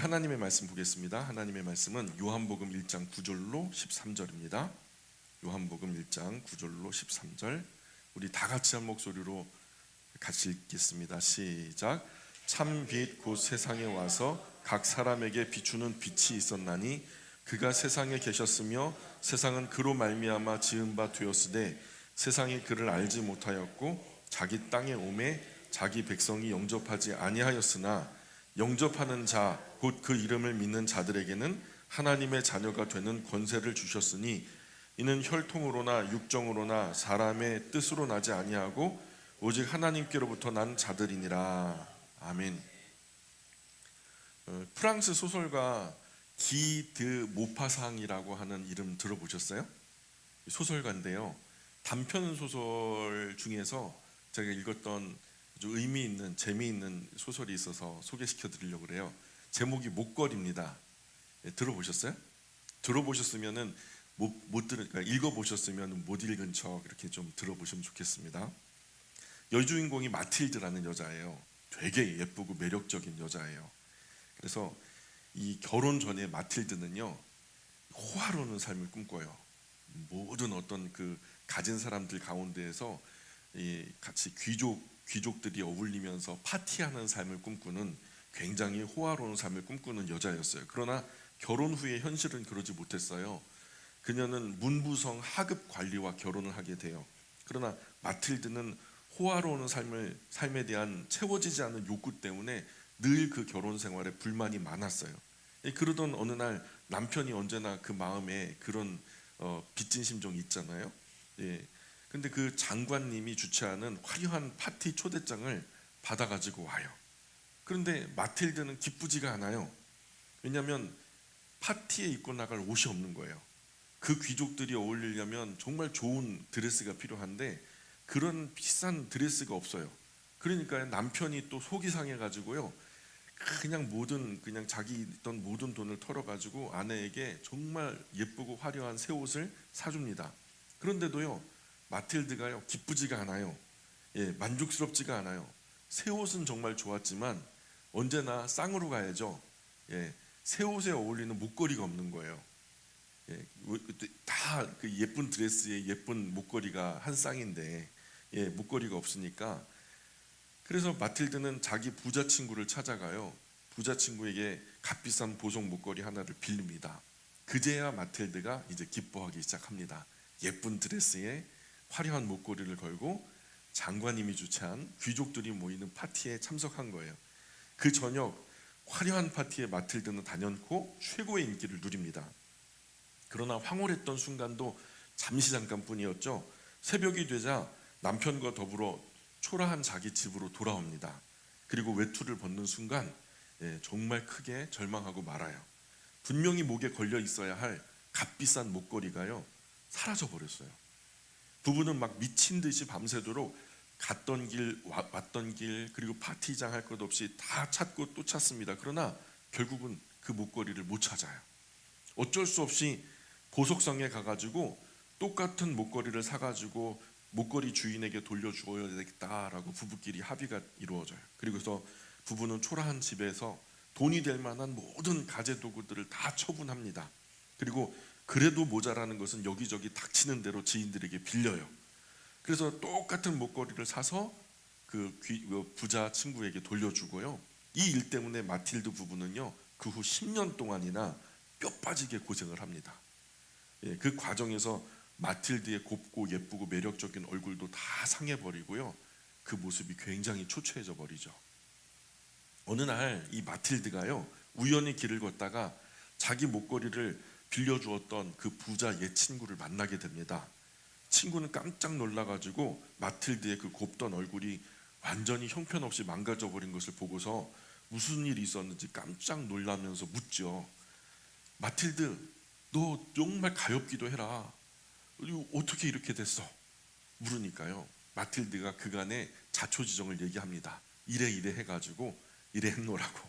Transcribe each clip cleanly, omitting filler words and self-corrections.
하나님의 말씀 보겠습니다. 하나님의 말씀은 요한복음 1장 9절로 13절입니다. 요한복음 1장 9절로 13절. 우리 다 같이 한 목소리로 같이 읽겠습니다. 시작. 참 빛 곧 세상에 와서 각 사람에게 비추는 빛이 있었나니 그가 세상에 계셨으며 세상은 그로 말미암아 지은 바 되었으되 세상이 그를 알지 못하였고 자기 땅에 오매 자기 백성이 영접하지 아니하였으나 영접하는 자 곧 그 이름을 믿는 자들에게는 하나님의 자녀가 되는 권세를 주셨으니 이는 혈통으로나 육정으로나 사람의 뜻으로 나지 아니하고 오직 하나님께로부터 난 자들이니라. 아멘. 프랑스 소설가 기 드 모파상이라고 하는 이름 들어보셨어요? 소설가인데요, 단편 소설 중에서 제가 읽었던 아주 의미 있는 재미있는 소설이 있어서 소개시켜 드리려고 그래요. 제목이 목걸이입니다. 들어보셨어요? 들어보셨으면은 그러니까 읽어보셨으면 못 읽은 척 이렇게 좀 들어보시면 좋겠습니다. 여주인공이 마틸드라는 여자예요. 되게 예쁘고 매력적인 여자예요. 그래서 이 결혼 전에 마틸드는요, 호화로운 삶을 꿈꿔요. 모든 어떤 그 가진 사람들 가운데에서 같이 귀족들이 어울리면서 파티하는 삶을 꿈꾸는 굉장히 호화로운 삶을 꿈꾸는 여자였어요. 그러나 결혼 후에 현실은 그러지 못했어요. 그녀는 문부성 하급 관리와 결혼을 하게 돼요. 그러나 마틸드는 호화로운 삶에 대한 채워지지 않는 욕구 때문에 늘 그 결혼 생활에 불만이 많았어요. 그러던 어느 날 남편이 언제나 그 마음에 그런 빚진 심정이 있잖아요. 근데 그 장관님이 주최하는 화려한 파티 초대장을 받아가지고 와요. 그런데 마틸드는 기쁘지가 않아요. 왜냐하면 파티에 입고 나갈 옷이 없는 거예요. 그 귀족들이 어울리려면 정말 좋은 드레스가 필요한데 그런 비싼 드레스가 없어요. 그러니까 남편이 또 속이 상해가지고요, 그냥 자기 있던 모든 돈을 털어가지고 아내에게 정말 예쁘고 화려한 새 옷을 사줍니다. 그런데도요, 마틸드가요 기쁘지가 않아요. 만족스럽지가 않아요. 새 옷은 정말 좋았지만 언제나 쌍으로 가야죠. 새 옷에 어울리는 목걸이가 없는 거예요. 다 그 예쁜 드레스에 예쁜 목걸이가 한 쌍인데 목걸이가 없으니까, 그래서 마틸드는 자기 부자 친구를 찾아가요. 부자 친구에게 값비싼 보석 목걸이 하나를 빌립니다. 그제야 마틸드가 이제 기뻐하기 시작합니다. 예쁜 드레스에 화려한 목걸이를 걸고 장관님이 주최한 귀족들이 모이는 파티에 참석한 거예요. 그 저녁 화려한 파티에 마틸드는 단연코 최고의 인기를 누립니다. 그러나 황홀했던 순간도 잠깐뿐이었죠. 새벽이 되자 남편과 더불어 초라한 자기 집으로 돌아옵니다. 그리고 외투를 벗는 순간 정말 크게 절망하고 말아요. 분명히 목에 걸려 있어야 할 값비싼 목걸이가요 사라져 버렸어요. 부부는 막 미친 듯이 밤새도록 갔던 길 왔던 길 그리고 파티장 할 것 없이 다 찾고 또 찾습니다. 그러나 결국은 그 목걸이를 못 찾아요. 어쩔 수 없이 보석성에 가가지고 똑같은 목걸이를 사가지고 목걸이 주인에게 돌려주어야 되겠다라고 부부끼리 합의가 이루어져요. 그리고서 부부는 초라한 집에서 돈이 될 만한 모든 가재 도구들을 다 처분합니다. 그리고 그래도 모자라는 것은 여기저기 닥치는 대로 지인들에게 빌려요. 그래서 똑같은 목걸이를 사서 그 부자 친구에게 돌려주고요. 이 일 때문에 마틸드 부부는요 그 후 10년 동안이나 뼈 빠지게 고생을 합니다. 그 과정에서 마틸드의 곱고 예쁘고 매력적인 얼굴도 다 상해버리고요, 그 모습이 굉장히 초췌해져 버리죠. 어느 날 이 마틸드가요 우연히 길을 걷다가 자기 목걸이를 빌려주었던 그 부자 옛 친구를 만나게 됩니다. 친구는 깜짝 놀라가지고 마틸드의 그 곱던 얼굴이 완전히 형편없이 망가져 버린 것을 보고서 무슨 일이 있었는지 깜짝 놀라면서 묻죠. 마틸드, 너 정말 가엾기도 해라. 어떻게 이렇게 됐어? 물으니까요, 마틸드가 그간의 자초지정을 얘기합니다. 이래 해가지고 이래 했노라고.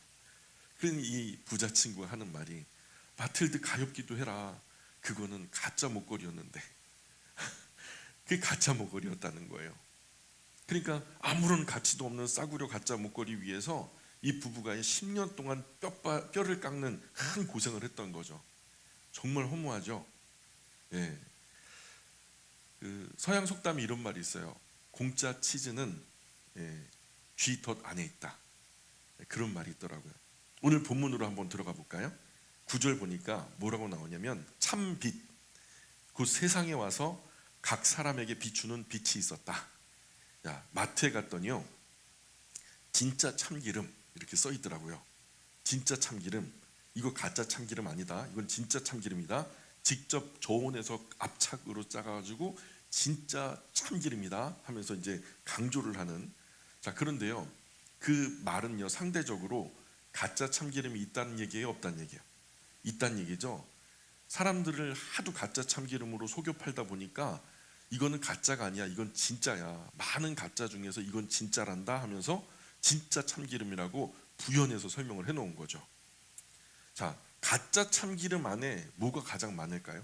그러니 이 부자 친구가 하는 말이, 마틸드 가엾기도 해라. 그거는 가짜 목걸이였는데. 그게 가짜 목걸이였다는 거예요. 그러니까 아무런 가치도 없는 싸구려 가짜 목걸이 위에서 이 부부가 10년 동안 뼈를 깎는 큰 고생을 했던 거죠. 정말 허무하죠. 예. 그 서양 속담에 이런 말이 있어요. 공짜 치즈는 쥐 덫 안에 있다. 그런 말이 있더라고요. 오늘 본문으로 한번 들어가 볼까요? 9절 보니까 뭐라고 나오냐면 참 빛, 곧 세상에 와서 각 사람에게 비추는 빛이 있었다. 야, 마트에 갔더니요, 진짜 참기름 이렇게 써 있더라고요. 진짜 참기름, 이거 가짜 참기름 아니다. 이건 진짜 참기름이다. 직접 저온에서 압착으로 짜가지고 진짜 참기름이다 하면서 이제 강조를 하는. 자, 그런데요, 그 말은요 상대적으로 가짜 참기름이 있다는 얘기예요, 없다는 얘기예요? 있다는 얘기죠. 사람들을 하도 가짜 참기름으로 속여 팔다 보니까 이거는 가짜가 아니야, 이건 진짜야, 많은 가짜 중에서 이건 진짜란다 하면서 진짜 참기름이라고 부연해서 설명을 해놓은 거죠. 자, 가짜 참기름 안에 뭐가 가장 많을까요?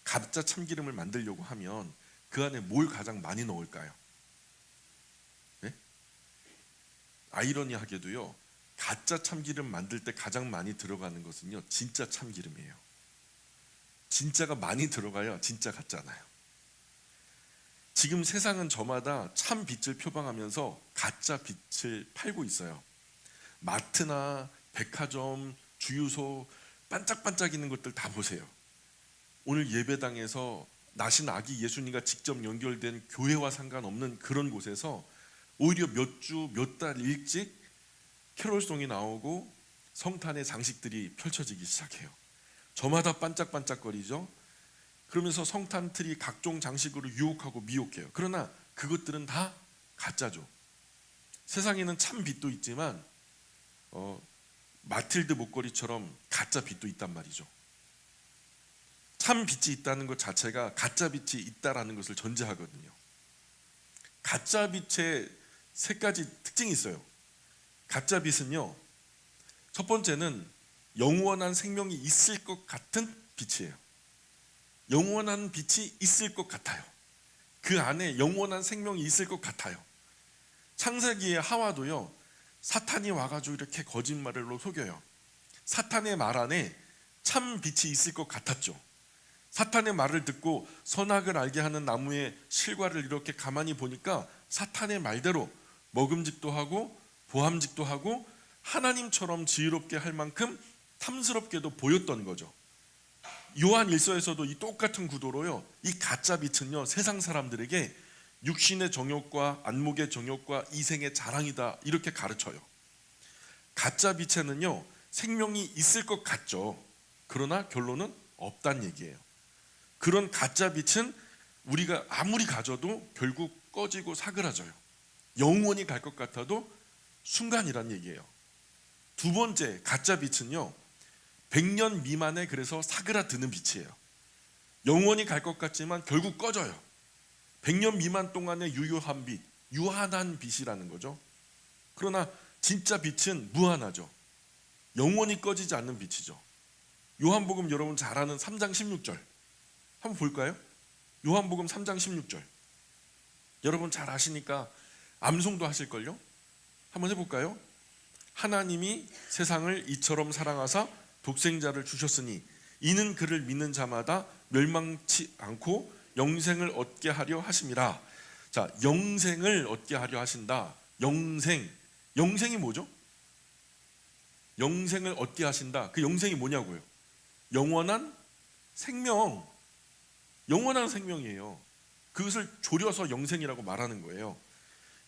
가짜 참기름을 만들려고 하면 그 안에 뭘 가장 많이 넣을까요? 네? 아이러니하게도요, 가짜 참기름 만들 때 가장 많이 들어가는 것은요 진짜 참기름이에요. 진짜가 많이 들어가야 진짜 같잖아요. 지금 세상은 저마다 참 빛을 표방하면서 가짜 빛을 팔고 있어요. 마트나 백화점, 주유소 반짝반짝이는 것들 다 보세요. 오늘 예배당에서 나신 아기 예수님과 직접 연결된 교회와 상관없는 그런 곳에서 오히려 몇 주, 몇 달 일찍 캐롤송이 나오고 성탄의 장식들이 펼쳐지기 시작해요. 저마다 반짝반짝거리죠. 그러면서 성탄 트리 각종 장식으로 유혹하고 미혹해요. 그러나 그것들은 다 가짜죠. 세상에는 참 빛도 있지만 마틸드 목걸이처럼 가짜 빛도 있단 말이죠. 참 빛이 있다는 것 자체가 가짜 빛이 있다라는 것을 전제하거든요. 가짜 빛의 세 가지 특징이 있어요. 가짜 빛은요, 첫 번째는 영원한 생명이 있을 것 같은 빛이에요. 영원한 빛이 있을 것 같아요. 그 안에 영원한 생명이 있을 것 같아요. 창세기의 하와도요, 사탄이 와가지고 이렇게 거짓말로 속여요. 사탄의 말 안에 참 빛이 있을 것 같았죠. 사탄의 말을 듣고 선악을 알게 하는 나무의 실과를 이렇게 가만히 보니까 사탄의 말대로 먹음직도 하고 보암직도 하고 하나님처럼 지혜롭게 할 만큼 탐스럽게도 보였던 거죠. 요한 1서에서도 이 똑같은 구도로요, 이 가짜 빛은요 세상 사람들에게 육신의 정욕과 안목의 정욕과 이생의 자랑이다 이렇게 가르쳐요. 가짜 빛에는요 생명이 있을 것 같죠. 그러나 결론은 없다는 얘기예요. 그런 가짜 빛은 우리가 아무리 가져도 결국 꺼지고 사그라져요. 영원히 갈 것 같아도 순간이란 얘기예요. 두 번째 가짜 빛은요 100년 미만에 그래서 사그라드는 빛이에요. 영원히 갈 것 같지만 결국 꺼져요. 100년 미만 동안의 유효한 빛, 유한한 빛이라는 거죠. 그러나 진짜 빛은 무한하죠. 영원히 꺼지지 않는 빛이죠. 요한복음 여러분 잘 아는 3장 16절 한번 볼까요? 요한복음 3장 16절 여러분 잘 아시니까 암송도 하실걸요? 한번 해볼까요? 하나님이 세상을 이처럼 사랑하사 독생자를 주셨으니 이는 그를 믿는 자마다 멸망치 않고 영생을 얻게 하려 하심이라. 자, 영생을 얻게 하려 하신다. 영생이 뭐죠? 영생을 얻게 하신다. 그 영생이 뭐냐고요? 영원한 생명. 영원한 생명이에요. 그것을 졸여서 영생이라고 말하는 거예요.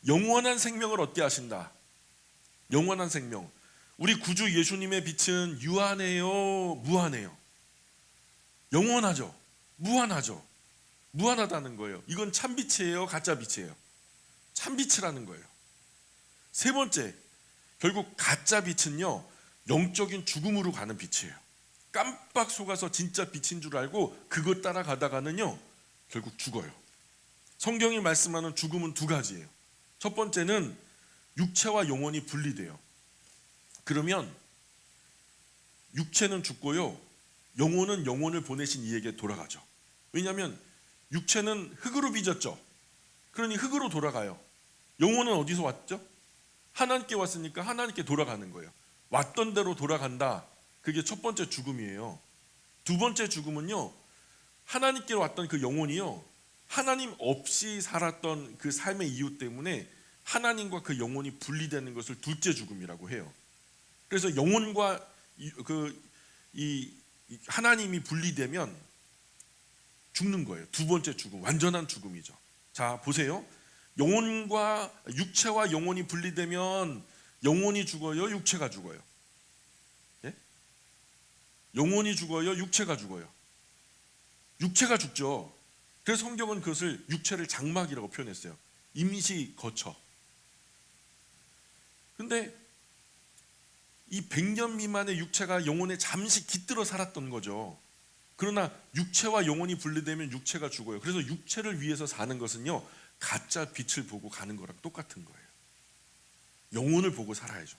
영원한 생명을 얻게 하신다. 영원한 생명. 우리 구주 예수님의 빛은 유한해요, 무한해요? 영원하죠, 무한하죠. 무한하다는 거예요. 이건 참빛이에요, 가짜 빛이에요? 참빛이라는 거예요. 세 번째, 결국 가짜 빛은요 영적인 죽음으로 가는 빛이에요. 깜빡 속아서 진짜 빛인 줄 알고 그것 따라가다가는요 결국 죽어요. 성경이 말씀하는 죽음은 두 가지예요. 첫 번째는 육체와 영혼이 분리돼요. 그러면 육체는 죽고요 영혼은 영혼을 보내신 이에게 돌아가죠. 왜냐하면 육체는 흙으로 빚었죠. 그러니 흙으로 돌아가요. 영혼은 어디서 왔죠? 하나님께 왔으니까 하나님께 돌아가는 거예요. 왔던 대로 돌아간다. 그게 첫 번째 죽음이에요. 두 번째 죽음은요, 하나님께 왔던 그 영혼이요, 하나님 없이 살았던 그 삶의 이유 때문에 하나님과 그 영혼이 분리되는 것을 둘째 죽음이라고 해요. 그래서 영혼과 이 하나님이 분리되면 죽는 거예요. 두 번째 죽음, 완전한 죽음이죠. 자, 보세요. 영혼과 육체와 영혼이 분리되면 영혼이 죽어요, 육체가 죽어요? 예? 영혼이 죽어요, 육체가 죽어요? 육체가 죽죠. 그래서 성경은 그것을 육체를 장막이라고 표현했어요. 임시 거처. 근데 이 100년 미만의 육체가 영혼에 잠시 깃들어 살았던 거죠. 그러나 육체와 영혼이 분리되면 육체가 죽어요. 그래서 육체를 위해서 사는 것은요, 가짜 빛을 보고 가는 거랑 똑같은 거예요. 영혼을 보고 살아야죠.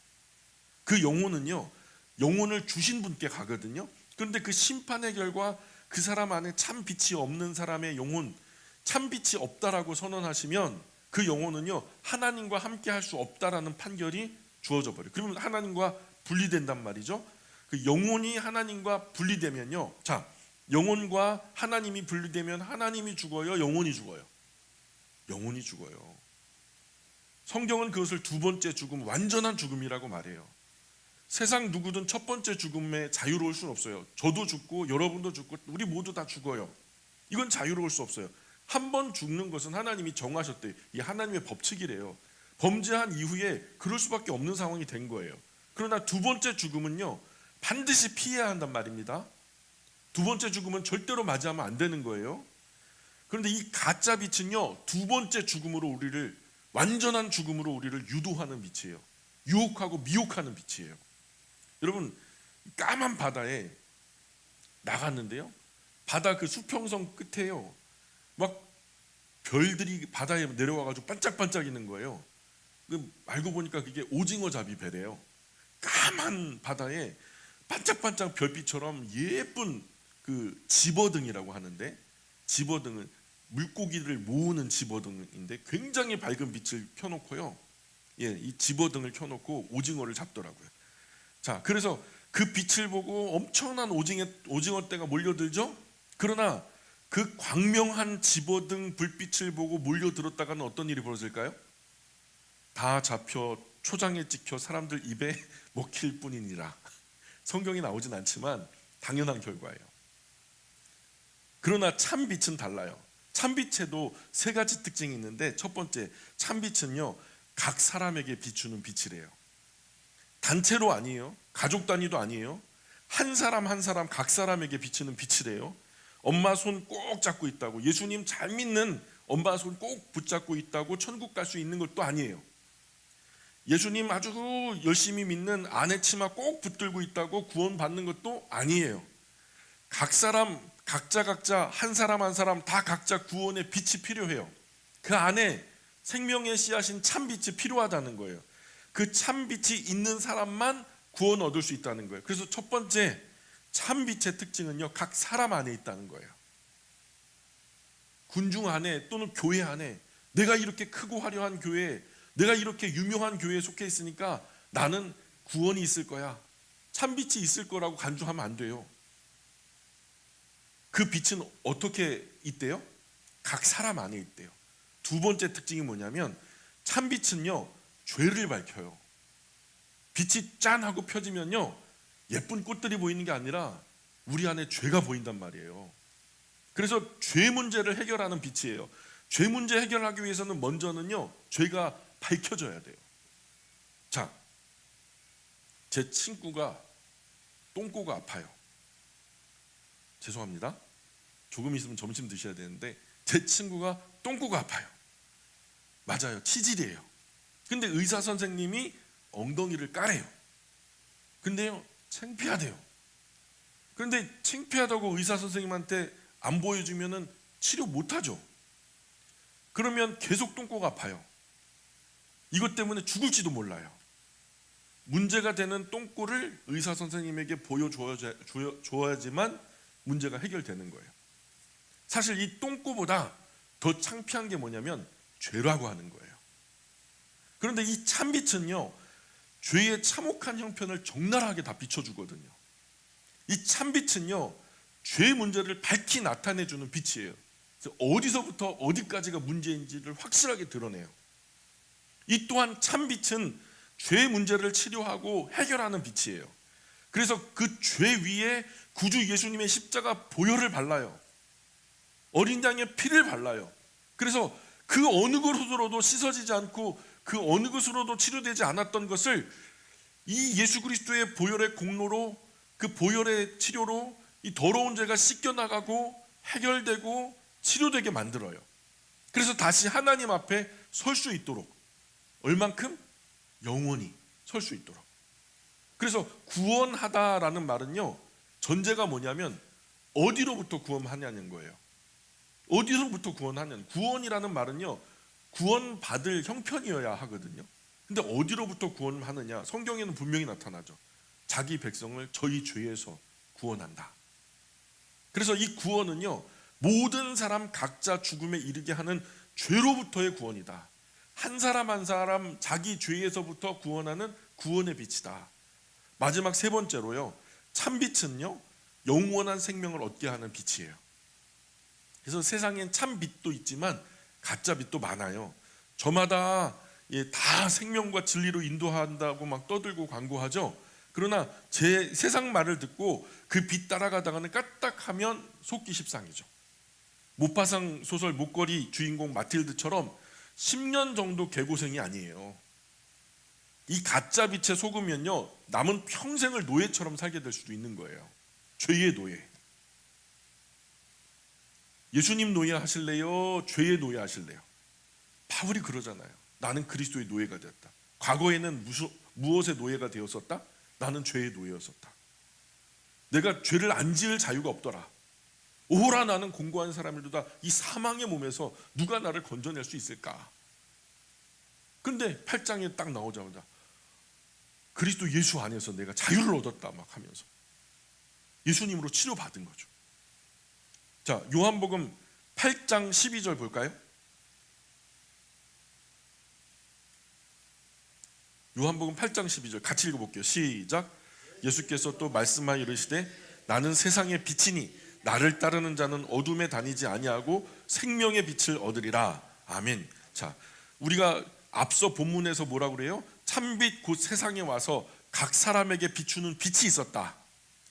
그 영혼은요, 영혼을 주신 분께 가거든요. 그런데 그 심판의 결과 그 사람 안에 참 빛이 없는 사람의 영혼, 참 빛이 없다라고 선언하시면 그 영혼은요, 하나님과 함께 할 수 없다라는 판결이 주어져 버려요. 그러면 하나님과 분리된단 말이죠. 그 영혼이 하나님과 분리되면요, 자, 영혼과 하나님이 분리되면 하나님이 죽어요, 영혼이 죽어요? 영혼이 죽어요. 성경은 그것을 두 번째 죽음, 완전한 죽음이라고 말해요. 세상 누구든 첫 번째 죽음에 자유로울 수는 없어요. 저도 죽고 여러분도 죽고 우리 모두 다 죽어요. 이건 자유로울 수 없어요. 한 번 죽는 것은 하나님이 정하셨대요. 이 하나님의 법칙이래요. 범죄한 이후에 그럴 수밖에 없는 상황이 된 거예요. 그러나 두 번째 죽음은요, 반드시 피해야 한단 말입니다. 두 번째 죽음은 절대로 맞이하면 안 되는 거예요. 그런데 이 가짜 빛은요, 두 번째 죽음으로 우리를, 완전한 죽음으로 우리를 유도하는 빛이에요. 유혹하고 미혹하는 빛이에요. 여러분, 까만 바다에 나갔는데요, 바다 그 수평선 끝에요, 막 별들이 바다에 내려와가지고 반짝반짝이는 거예요. 알고 보니까 그게 오징어 잡이 배래요. 까만 바다에 반짝반짝 별빛처럼 예쁜 그 집어등이라고 하는데, 집어등은 물고기를 모으는 집어등인데 굉장히 밝은 빛을 켜놓고요, 예, 이 집어등을 켜놓고 오징어를 잡더라고요. 자, 그래서 그 빛을 보고 엄청난 오징어 떼가 몰려들죠. 그러나 그 광명한 집어등 불빛을 보고 몰려들었다가는 어떤 일이 벌어질까요? 다 잡혀 초장에 찍혀 사람들 입에 먹힐 뿐이니라. 성경이 나오진 않지만 당연한 결과예요. 그러나 참빛은 달라요. 참빛에도 세 가지 특징이 있는데, 첫 번째, 참빛은요, 각 사람에게 비추는 빛이래요. 단체로 아니에요. 가족 단위도 아니에요. 한 사람 한 사람, 각 사람에게 비추는 빛이래요. 엄마 손 꼭 잡고 있다고, 예수님 잘 믿는 엄마 손 꼭 붙잡고 있다고 천국 갈 수 있는 것도 아니에요. 예수님 아주 열심히 믿는 아내 치마 꼭 붙들고 있다고 구원 받는 것도 아니에요. 각 사람 각자 한 사람 한 사람 다 각자 구원의 빛이 필요해요. 그 안에 생명의 씨앗인 참빛이 필요하다는 거예요. 그 참빛이 있는 사람만 구원 얻을 수 있다는 거예요. 그래서 첫 번째, 참빛의 특징은요, 각 사람 안에 있다는 거예요. 군중 안에 또는 교회 안에, 내가 이렇게 크고 화려한 교회, 내가 이렇게 유명한 교회에 속해 있으니까 나는 구원이 있을 거야, 참빛이 있을 거라고 간주하면 안 돼요. 그 빛은 어떻게 있대요? 각 사람 안에 있대요. 두 번째 특징이 뭐냐면, 참빛은요, 죄를 밝혀요. 빛이 짠 하고 펴지면요, 예쁜 꽃들이 보이는 게 아니라 우리 안에 죄가 보인단 말이에요. 그래서 죄 문제를 해결하는 빛이에요. 죄 문제 해결하기 위해서는 먼저는요, 죄가 밝혀져야 돼요. 자, 제 친구가 똥꼬가 아파요. 죄송합니다. 조금 있으면 점심 드셔야 되는데 제 친구가 똥꼬가 아파요. 맞아요, 치질이에요. 근데 의사 선생님이 엉덩이를 까래요. 근데요, 창피하대요. 그런데 창피하다고 의사 선생님한테 안 보여주면은 치료 못하죠. 그러면 계속 똥꼬가 아파요. 이것 때문에 죽을지도 몰라요. 문제가 되는 똥꼬를 의사 선생님에게 보여줘야지만 문제가 해결되는 거예요. 사실 이 똥꼬보다 더 창피한 게 뭐냐면 죄라고 하는 거예요. 그런데 이 참빛은요, 죄의 참혹한 형편을 적나라하게 다 비춰주거든요. 이 참빛은요, 죄의 문제를 밝히 나타내주는 빛이에요. 그래서 어디서부터 어디까지가 문제인지를 확실하게 드러내요. 이 또한 참빛은 죄의 문제를 치료하고 해결하는 빛이에요. 그래서 그 죄 위에 구주 예수님의 십자가 보혈을 발라요. 어린 양의 피를 발라요. 그래서 그 어느 것으로도 씻어지지 않고 그 어느 것으로도 치료되지 않았던 것을 이 예수 그리스도의 보혈의 공로로, 그 보혈의 치료로 이 더러운 죄가 씻겨나가고 해결되고 치료되게 만들어요. 그래서 다시 하나님 앞에 설 수 있도록, 얼만큼? 영원히 설 수 있도록. 그래서 구원하다라는 말은요, 전제가 뭐냐면 어디로부터 구원하냐는 거예요. 어디로부터 구원하냐는, 구원이라는 말은요, 구원받을 형편이어야 하거든요. 근데 어디로부터 구원하느냐? 성경에는 분명히 나타나죠. 자기 백성을 저희 죄에서 구원한다. 그래서 이 구원은요, 모든 사람 각자 죽음에 이르게 하는 죄로부터의 구원이다. 한 사람 한 사람 자기 죄에서부터 구원하는 구원의 빛이다. 마지막 세 번째로요, 참빛은요, 영원한 생명을 얻게 하는 빛이에요. 그래서 세상엔 참빛도 있지만 가짜 빛도 많아요. 저마다 다 생명과 진리로 인도한다고 막 떠들고 광고하죠. 그러나 제 세상 말을 듣고 그 빛 따라가다가는 까딱하면 속기 십상이죠. 모파상 소설 목걸이 주인공 마틸드처럼 10년 정도 개고생이 아니에요. 이 가짜 빛에 속으면요, 남은 평생을 노예처럼 살게 될 수도 있는 거예요. 죄의 노예. 예수님 노예 하실래요? 죄의 노예 하실래요? 바울이 그러잖아요. 나는 그리스도의 노예가 되었다. 과거에는 무엇의 노예가 되었었다? 나는 죄의 노예였었다. 내가 죄를 안 지을 자유가 없더라. 오호라 나는 공고한 사람이로다. 이 사망의 몸에서 누가 나를 건져낼 수 있을까? 근데 8장에 딱 나오자마자 그리스도 예수 안에서 내가 자유를 얻었다 막 하면서 예수님으로 치료받은 거죠. 자, 요한복음 8장 12절 볼까요? 요한복음 8장 12절 같이 읽어볼게요. 시작. 예수께서 또 말씀하여 이르시되 나는 세상의 빛이니 나를 따르는 자는 어둠에 다니지 아니하고 생명의 빛을 얻으리라. 아멘. 자, 우리가 앞서 본문에서 뭐라고 그래요? 참빛 곧 세상에 와서 각 사람에게 비추는 빛이 있었다.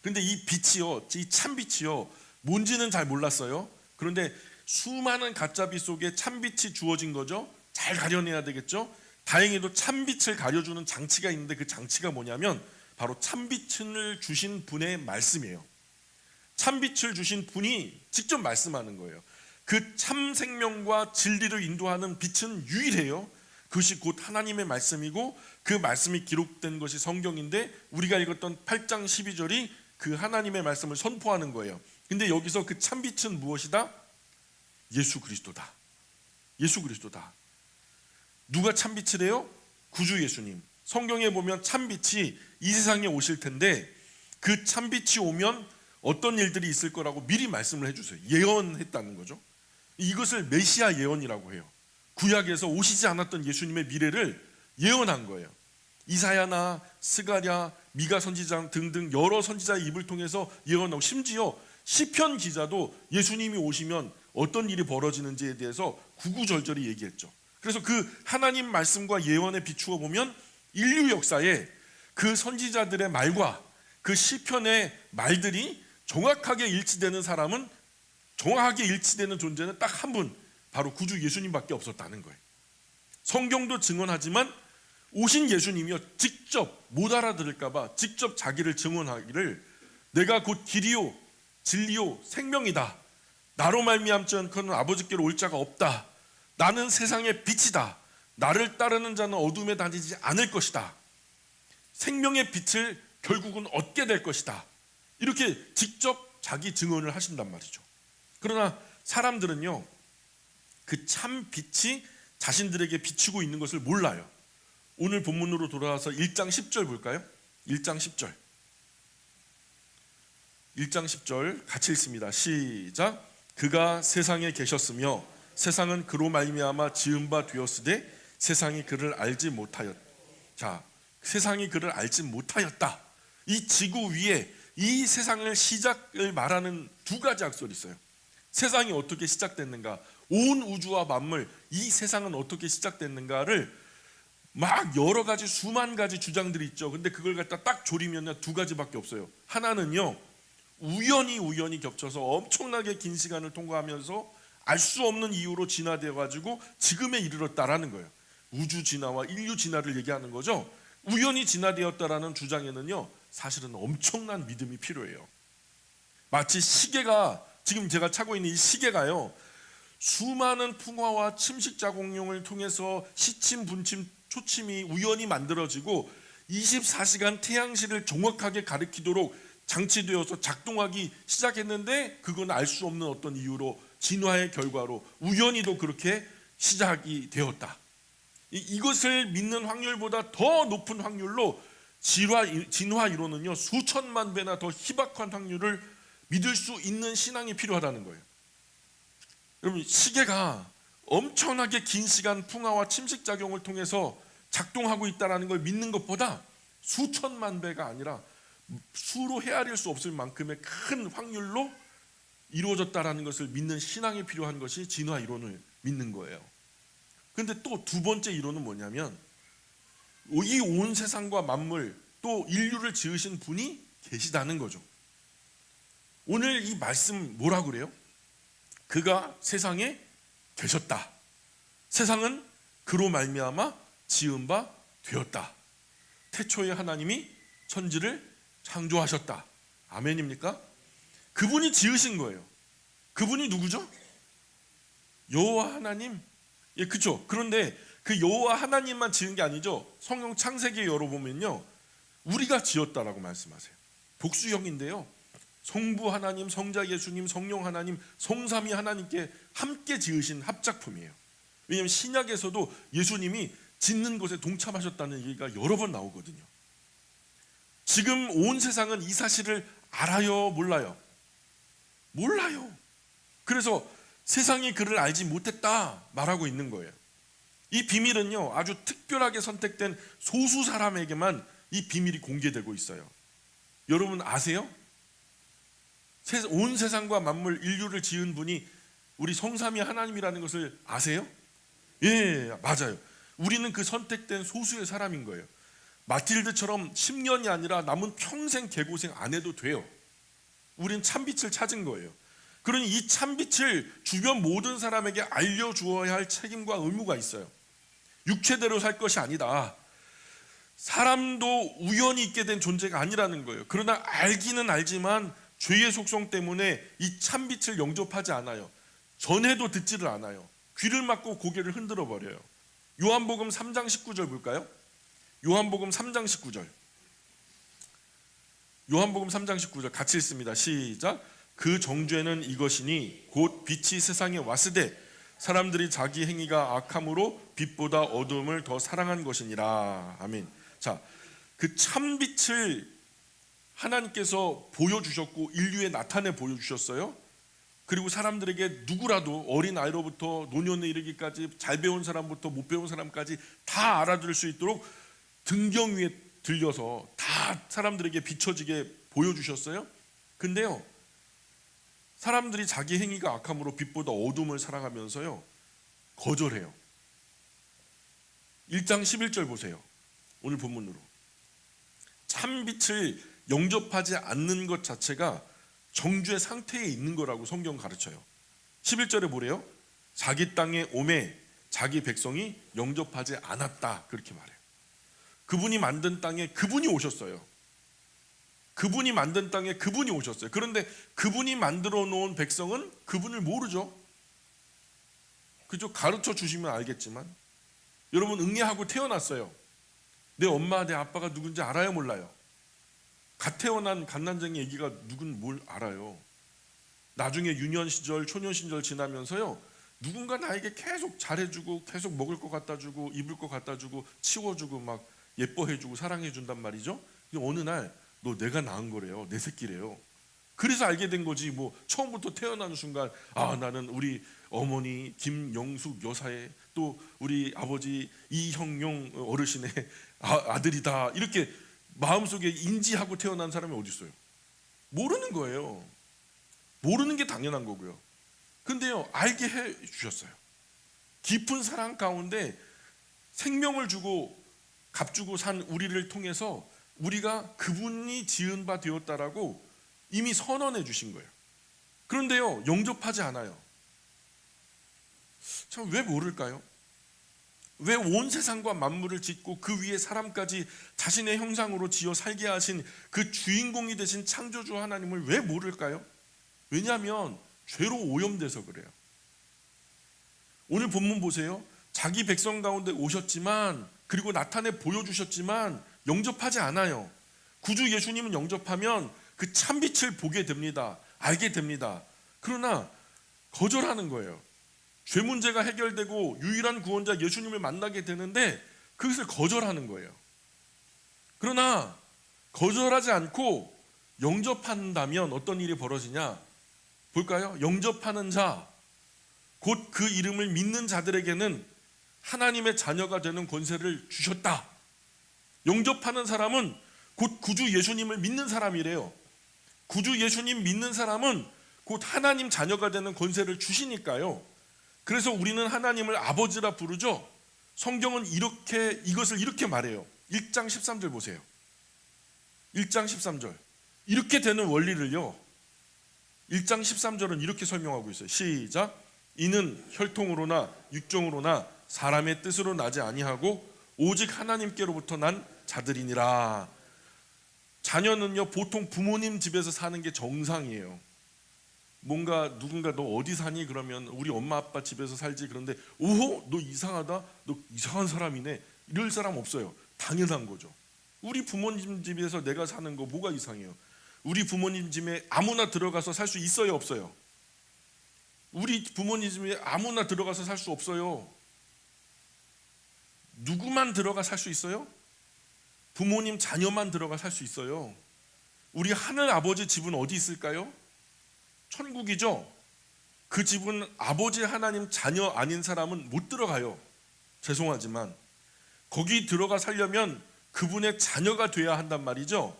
그런데 이 빛이요, 이 참빛이요, 뭔지는 잘 몰랐어요. 그런데 수많은 가짜빛 속에 참빛이 주어진 거죠. 잘 가려내야 되겠죠. 다행히도 참빛을 가려주는 장치가 있는데 그 장치가 뭐냐면 바로 참빛을 주신 분의 말씀이에요. 참빛을 주신 분이 직접 말씀하는 거예요. 그 참 생명과 진리를 인도하는 빛은 유일해요. 그것이 곧 하나님의 말씀이고 그 말씀이 기록된 것이 성경인데 우리가 읽었던 8장 12절이 그 하나님의 말씀을 선포하는 거예요. 근데 여기서 그 참빛은 무엇이다? 예수 그리스도다. 예수 그리스도다. 누가 참빛이래요? 구주 예수님. 성경에 보면 참빛이 이 세상에 오실 텐데 그 참빛이 오면 어떤 일들이 있을 거라고 미리 말씀을 해주세요. 예언했다는 거죠. 이것을 메시아 예언이라고 해요. 구약에서 오시지 않았던 예수님의 미래를 예언한 거예요. 이사야나 스가랴, 미가 선지자 등등 여러 선지자의 입을 통해서 예언하고 심지어 시편 기자도 예수님이 오시면 어떤 일이 벌어지는지에 대해서 구구절절히 얘기했죠. 그래서 그 하나님 말씀과 예언에 비추어 보면 인류 역사에 그 선지자들의 말과 그 시편의 말들이 정확하게 일치되는 사람은, 정확하게 일치되는 존재는 딱 한 분, 바로 구주 예수님밖에 없었다는 거예요. 성경도 증언하지만 오신 예수님이요, 직접 못 알아들을까 봐 직접 자기를 증언하기를 내가 곧 길이요 진리요 생명이다. 나로 말미암지 않고는 아버지께로 올 자가 없다. 나는 세상의 빛이다. 나를 따르는 자는 어둠에 다니지 않을 것이다. 생명의 빛을 결국은 얻게 될 것이다. 이렇게 직접 자기 증언을 하신단 말이죠. 그러나 사람들은요, 그 참 빛이 자신들에게 비치고 있는 것을 몰라요. 오늘 본문으로 돌아와서 1장 10절 볼까요? 1장 10절. 1장 10절 같이 읽습니다. 시작. 그가 세상에 계셨으며 세상은 그로 말미암아 지은 바 되었으되 세상이 그를 알지 못하였다. 자, 세상이 그를 알지 못하였다. 이 지구 위에 이 세상을 시작을 말하는 두 가지 약속이 있어요. 세상이 어떻게 시작됐는가, 온 우주와 만물, 이 세상은 어떻게 시작됐는가를 막 여러 가지 수만 가지 주장들이 있죠. 근데 그걸 갖다 딱 조리면 두 가지밖에 없어요. 하나는요, 우연히 겹쳐서 엄청나게 긴 시간을 통과하면서 알 수 없는 이유로 진화되어 가지고 지금에 이르렀다라는 거예요. 우주 진화와 인류 진화를 얘기하는 거죠. 우연히 진화되었다라는 주장에는요, 사실은 엄청난 믿음이 필요해요. 마치 시계가, 지금 제가 차고 있는 이 시계가요, 수많은 풍화와 침식 자공용을 통해서 시침, 분침, 초침이 우연히 만들어지고 24시간 태양시를 정확하게 가리키도록 장치되어서 작동하기 시작했는데, 그건 알 수 없는 어떤 이유로 진화의 결과로 우연히도 그렇게 시작이 되었다. 이것을 믿는 확률보다 더 높은 확률로 진화 이론은요, 수천만 배나 더 희박한 확률을 믿을 수 있는 신앙이 필요하다는 거예요. 여러분, 시계가 엄청나게 긴 시간 풍화와 침식작용을 통해서 작동하고 있다는 걸 믿는 것보다 수천만 배가 아니라 수로 헤아릴 수 없을 만큼의 큰 확률로 이루어졌다는 것을 믿는 신앙이 필요한 것이 진화 이론을 믿는 거예요. 그런데 또 두 번째 이론은 뭐냐면, 이 온 세상과 만물 또 인류를 지으신 분이 계시다는 거죠. 오늘 이 말씀 뭐라고 그래요? 그가 세상에 계셨다. 세상은 그로 말미암아 지은 바 되었다. 태초에 하나님이 천지를 창조하셨다. 아멘입니까? 그분이 지으신 거예요. 그분이 누구죠? 여호와 하나님. 예, 그렇죠. 그런데 그 여호와 하나님만 지은 게 아니죠. 성경 창세기에 열어보면요, 우리가 지었다라고 말씀하세요. 복수형인데요, 성부 하나님, 성자 예수님, 성령 하나님, 성삼위 하나님께 함께 지으신 합작품이에요. 왜냐하면 신약에서도 예수님이 짓는 것에 동참하셨다는 얘기가 여러 번 나오거든요. 지금 온 세상은 이 사실을 알아요, 몰라요? 몰라요. 그래서 세상이 그를 알지 못했다 말하고 있는 거예요. 이 비밀은요, 아주 특별하게 선택된 소수 사람에게만 이 비밀이 공개되고 있어요. 여러분 아세요? 온 세상과 만물 인류를 지은 분이 우리 성삼위 하나님이라는 것을 아세요? 예, 맞아요. 우리는 그 선택된 소수의 사람인 거예요. 마틸드처럼 10년이 아니라 남은 평생 개고생 안 해도 돼요. 우리는 참빛을 찾은 거예요. 그러니 이 참빛을 주변 모든 사람에게 알려주어야 할 책임과 의무가 있어요. 육체대로 살 것이 아니다. 사람도 우연히 있게 된 존재가 아니라는 거예요. 그러나 알기는 알지만 죄의 속성 때문에 이 참빛을 영접하지 않아요. 전해도 듣지를 않아요. 귀를 막고 고개를 흔들어 버려요. 요한복음 3장 19절 볼까요? 요한복음 3장 19절. 요한복음 3장 19절 같이 읽습니다. 시작. 그 정죄는 이것이니 곧 빛이 세상에 왔으되 사람들이 자기 행위가 악함으로 빛보다 어두움을 더 사랑한 것이니라. 아멘. 자, 그 참빛을 하나님께서 보여주셨고 인류에 나타내 보여주셨어요. 그리고 사람들에게 누구라도 어린 아이로부터 노년에 이르기까지 잘 배운 사람부터 못 배운 사람까지 다 알아들을 수 있도록 등경 위에 들려서 다 사람들에게 비춰지게 보여주셨어요. 근데요, 사람들이 자기 행위가 악함으로 빛보다 어둠을 사랑하면서요, 거절해요. 1장 11절 보세요. 오늘 본문으로. 참빛을 영접하지 않는 것 자체가 정죄 상태에 있는 거라고 성경 가르쳐요. 11절에 뭐래요? 자기 땅에 오매 자기 백성이 영접하지 않았다, 그렇게 말해요. 그분이 만든 땅에 그분이 오셨어요. 그분이 만든 땅에 그분이 오셨어요. 그런데 그분이 만들어 놓은 백성은 그분을 모르죠. 그죠? 가르쳐 주시면 알겠지만, 여러분 응애하고 태어났어요. 내 엄마 내 아빠가 누군지 알아요, 몰라요? 갓 태어난 갓난쟁이 애기가 누군 뭘 알아요? 나중에 유년 시절 초년 시절 지나면서요, 누군가 나에게 계속 잘해주고 계속 먹을 거 갖다 주고 입을 거 갖다 주고 치워주고 막 예뻐해주고 사랑해준단 말이죠. 어느 날 너 내가 낳은 거래요. 내 새끼래요. 그래서 알게 된 거지. 뭐 처음부터 태어나는 순간 나는 우리 어머니 김영숙 여사의 또 우리 아버지 이형용 어르신의 아들이다 이렇게 마음속에 인지하고 태어난 사람이 어디 있어요? 모르는 거예요. 모르는 게 당연한 거고요. 근데요, 알게 해 주셨어요. 깊은 사랑 가운데 생명을 주고 값주고 산 우리를 통해서 우리가 그분이 지은 바 되었다라고 이미 선언해 주신 거예요. 그런데요, 영접하지 않아요. 참, 왜 모를까요? 왜 온 세상과 만물을 짓고 그 위에 사람까지 자신의 형상으로 지어 살게 하신 그 주인공이 되신 창조주 하나님을 왜 모를까요? 왜냐하면 죄로 오염돼서 그래요. 오늘 본문 보세요. 자기 백성 가운데 오셨지만, 그리고 나타내 보여주셨지만 영접하지 않아요. 구주 예수님은 영접하면 그 참빛을 보게 됩니다. 알게 됩니다. 그러나 거절하는 거예요. 죄 문제가 해결되고 유일한 구원자 예수님을 만나게 되는데 그것을 거절하는 거예요. 그러나 거절하지 않고 영접한다면 어떤 일이 벌어지냐 볼까요? 영접하는 자, 곧 그 이름을 믿는 자들에게는 하나님의 자녀가 되는 권세를 주셨다. 영접하는 사람은 곧 구주 예수님을 믿는 사람이래요. 구주 예수님 믿는 사람은 곧 하나님 자녀가 되는 권세를 주시니까요. 그래서 우리는 하나님을 아버지라 부르죠. 성경은 이것을 이렇게 말해요. 1장 13절 보세요. 1장 13절. 이렇게 되는 원리를요, 1장 13절은 이렇게 설명하고 있어요. 시작. 이는 혈통으로나 육정으로나 사람의 뜻으로 나지 아니하고 오직 하나님께로부터 난 자들이니라. 자녀는요, 보통 부모님 집에서 사는 게 정상이에요. 뭔가 누군가 너 어디 사니? 그러면 우리 엄마 아빠 집에서 살지. 그런데 오호, 너 이상하다, 너 이상한 사람이네, 이럴 사람 없어요. 당연한 거죠. 우리 부모님 집에서 내가 사는 거 뭐가 이상해요? 우리 부모님 집에 아무나 들어가서 살 수 있어요, 없어요? 우리 부모님 집에 아무나 들어가서 살 수 없어요. 누구만 들어가 살 수 있어요? 부모님 자녀만 들어가 살 수 있어요. 우리 하늘 아버지 집은 어디 있을까요? 천국이죠. 그 집은 아버지 하나님 자녀 아닌 사람은 못 들어가요. 죄송하지만 거기 들어가 살려면 그분의 자녀가 돼야 한단 말이죠.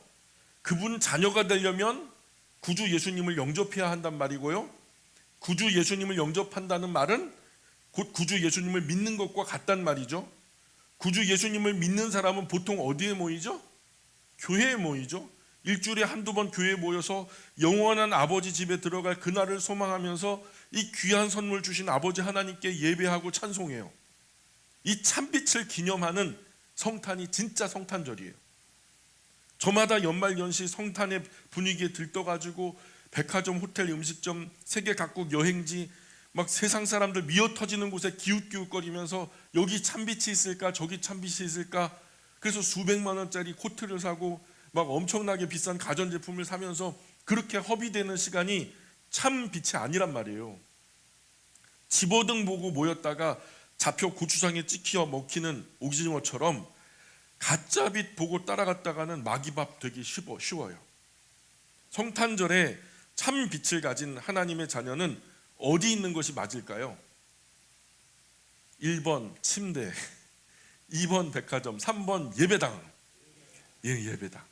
그분 자녀가 되려면 구주 예수님을 영접해야 한단 말이고요. 구주 예수님을 영접한다는 말은 곧 구주 예수님을 믿는 것과 같단 말이죠. 구주 예수님을 믿는 사람은 보통 어디에 모이죠? 교회에 모이죠. 일주일에 한두 번 교회에 모여서 영원한 아버지 집에 들어갈 그날을 소망하면서 이 귀한 선물 주신 아버지 하나님께 예배하고 찬송해요. 이 참빛을 기념하는 성탄이 진짜 성탄절이에요. 저마다 연말연시 성탄의 분위기에 들떠가지고 백화점, 호텔, 음식점, 세계 각국 여행지, 막 세상 사람들 미어 터지는 곳에 기웃기웃거리면서 여기 참빛이 있을까, 저기 참빛이 있을까. 그래서 수백만 원짜리 코트를 사고 막 엄청나게 비싼 가전제품을 사면서 그렇게 허비되는 시간이 참 빛이 아니란 말이에요. 집어등 보고 모였다가 잡혀 고추장에 찍혀 먹히는 오징어처럼 가짜 빛 보고 따라갔다가는 마귀밥 되기 쉬워요. 성탄절에 참 빛을 가진 하나님의 자녀는 어디 있는 것이 맞을까요? 1번 침대, 2번 백화점, 3번 예배당. 예배당.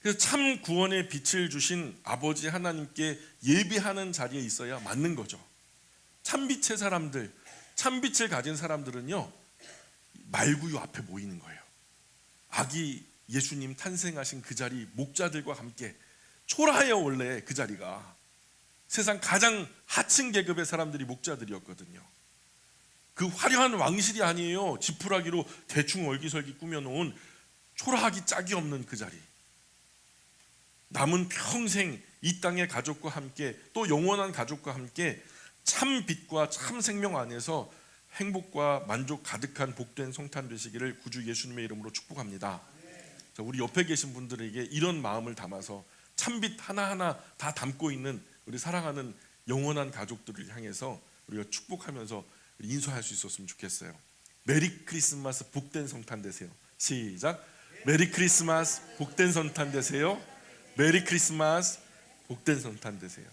그래서 참 구원의 빛을 주신 아버지 하나님께 예배하는 자리에 있어야 맞는 거죠. 참빛의 사람들, 참빛을 가진 사람들은요, 말구유 앞에 모이는 거예요. 아기 예수님 탄생하신 그 자리, 목자들과 함께 초라해요. 원래 그 자리가 세상 가장 하층 계급의 사람들이 목자들이었거든요. 그 화려한 왕실이 아니에요. 지푸라기로 대충 얼기설기 꾸며놓은 초라하기 짝이 없는 그 자리. 남은 평생 이 땅의 가족과 함께, 또 영원한 가족과 함께 참 빛과 참 생명 안에서 행복과 만족 가득한 복된 성탄 되시기를 구주 예수님의 이름으로 축복합니다. 자, 우리 옆에 계신 분들에게 이런 마음을 담아서 참빛 하나하나 다 담고 있는 우리 사랑하는 영원한 가족들을 향해서 우리가 축복하면서 인사할 수 있었으면 좋겠어요. 메리 크리스마스, 복된 성탄 되세요. 시작. 메리 크리스마스, 복된 성탄 되세요. 메리 크리스마스, 복된 성탄 되세요.